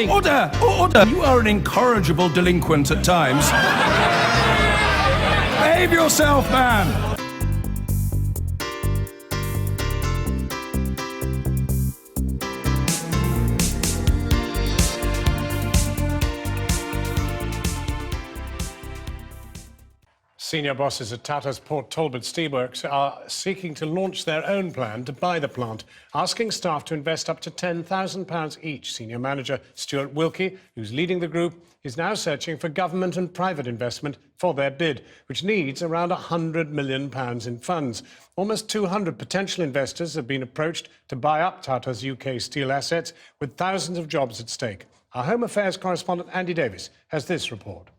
Order! Order! You are an incorrigible delinquent at times. Behave yourself, man! Senior bosses at Tata's Port Talbot Steelworks are seeking to launch their own plan to buy the plant, asking staff to invest up to £10,000 each. Senior manager Stuart Wilkie, who's leading the group, is now searching for government and private investment for their bid, which needs around £100 million in funds. Almost 200 potential investors have been approached to buy up Tata's UK steel assets, with thousands of jobs at stake. Our Home Affairs correspondent Andy Davis has this report.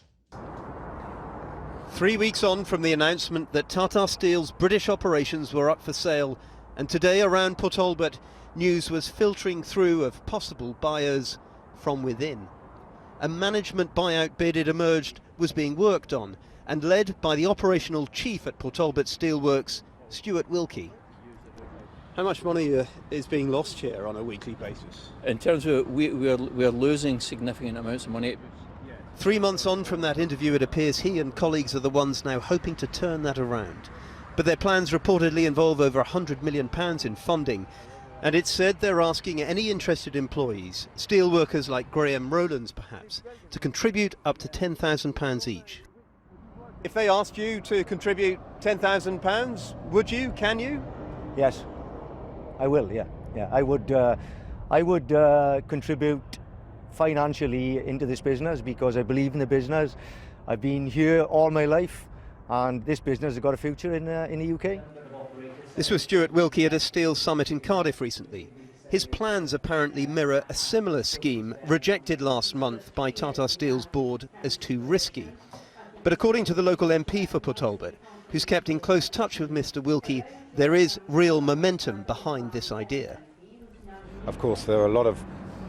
3 weeks on from the announcement that Tata Steel's British operations were up for sale, and today around Port Talbot, news was filtering through of possible buyers from within. A management buyout bid, it emerged, was being worked on and led by the operational chief at Port Talbot Steelworks, Stuart Wilkie. How much money is being lost here on a weekly basis? In terms of we're losing significant amounts of money. 3 months on from that interview, it appears he and colleagues are the ones now hoping to turn that around. But their plans reportedly involve over £100 million in funding. And it's said they're asking any interested employees, steel workers like Graham Rowlands perhaps, to contribute up to £10,000 each. If they asked you to contribute £10,000, would you? Can you? Yes, I will, yeah. I would contribute financially into this business because I believe in the business. I've been here all my life and this business has got a future in the UK. This was Stuart Wilkie at a steel summit in Cardiff recently. His plans apparently mirror a similar scheme rejected last month by Tata Steel's board as too risky. But according to the local MP for Port Talbot, who's kept in close touch with Mr Wilkie, there is real momentum behind this idea. Of course, there are a lot of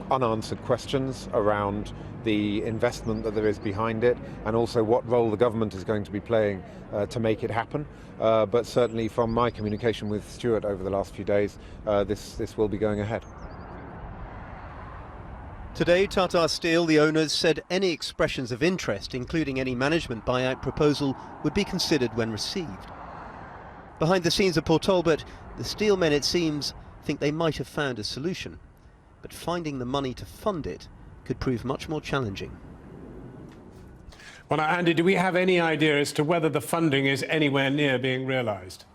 unanswered questions around the investment that there is behind it and also what role the government is going to be playing to make it happen. But certainly from my communication with Stuart over the last few days, this will be going ahead. Today, Tata Steel, the owners, said any expressions of interest, including any management buyout proposal, would be considered when received. Behind the scenes at Port Talbot, the steel men, it seems, think they might have found a solution. But finding the money to fund it could prove much more challenging. Well, now, Andy, do we have any idea as to whether the funding is anywhere near being realised?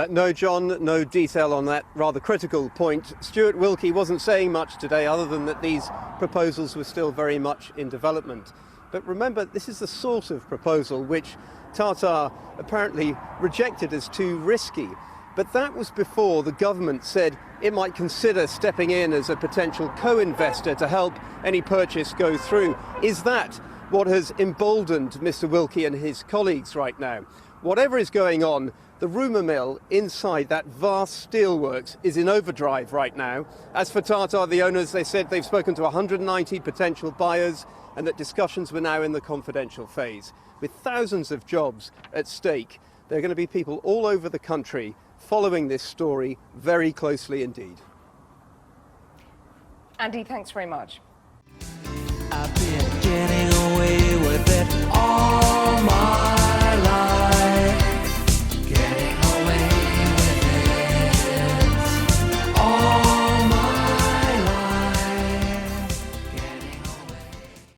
No, John, no detail on that rather critical point. Stuart Wilkie wasn't saying much today other than that these proposals were still very much in development. But remember, this is the sort of proposal which Tata apparently rejected as too risky. But that was before the government said it might consider stepping in as a potential co-investor to help any purchase go through. Is that what has emboldened Mr Wilkie and his colleagues right now? Whatever is going on, the rumour mill inside that vast steelworks is in overdrive right now. As for Tata, the owners, they said they've spoken to 190 potential buyers and that discussions were now in the confidential phase. With thousands of jobs at stake, there are going to be people all over the country following this story very closely indeed. Andy, thanks very much. I've been